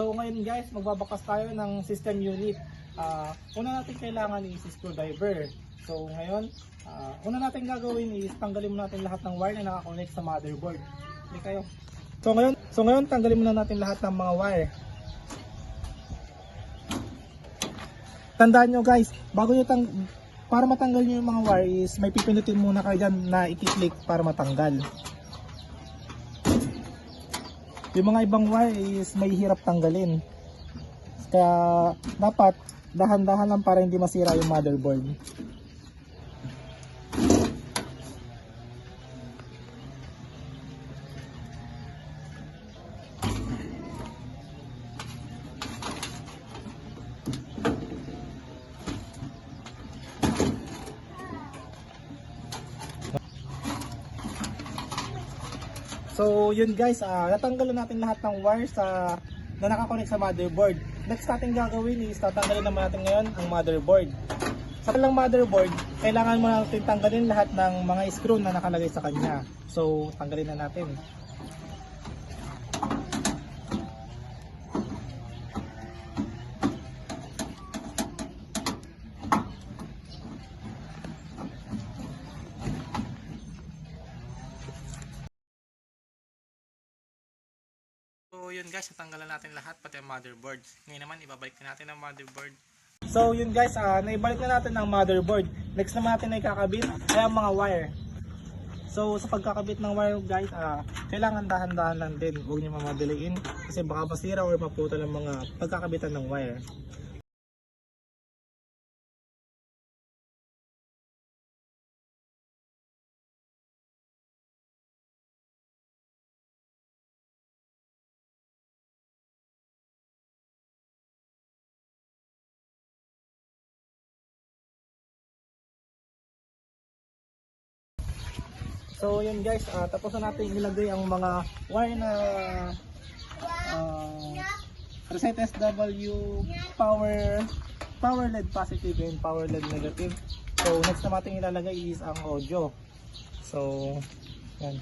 So ngayon guys, magbabakas tayo ng system unit. Una natin kailangan is screwdriver. So ngayon, una natin gagawin is tanggalin muna natin lahat ng wire na nakakonect sa motherboard. Hindi kayo. So ngayon tanggalin muna natin lahat ng mga wire. Tandaan nyo guys, para matanggal nyo yung mga wire is may pipindutin muna kayo dyan na i-click para matanggal. Yung mga ibang wire is may hirap tanggalin. Kaya dapat dahan-dahan lang para hindi masira yung motherboard. So yun guys, natanggal na natin lahat ng wires na nakakonect sa motherboard. Next natin gagawin is tatanggalin naman natin ngayon ang motherboard. Sa kalang motherboard, kailangan mo natin tanggalin lahat ng mga screw na nakalagay sa kanya. So tanggalin na natin. So yun guys, natanggalan natin lahat pati ang motherboard. Ngayon naman ibabalik natin ang motherboard. So yun guys, naibalik na natin ang motherboard. Next naman natin na ikakabit ay ang mga wire. So sa pagkakabit ng wire guys, kailangan dahan-dahan lang din. Huwag niyo mamadaliin kasi baka masira or maputol ang mga pagkakabitan ng wire. So yun guys, tapos na natin ilagay ang mga wire na reset SW power LED positive and power LED negative. So next na natin ilalagay is ang audio. So yan.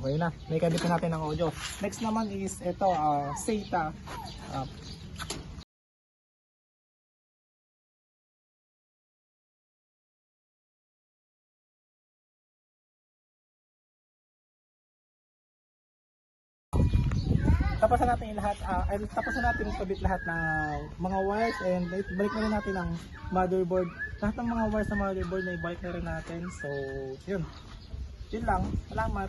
Okay na, may kabit na natin ang audio. Next naman is ito, SATA. Tapos na natin lahat, tapos na natin kabit lahat ng mga wires and balik na rin natin ang motherboard. Lahat ng mga wires sa motherboard na ibalik na rin natin. So, yun. Yun lang. Salamat.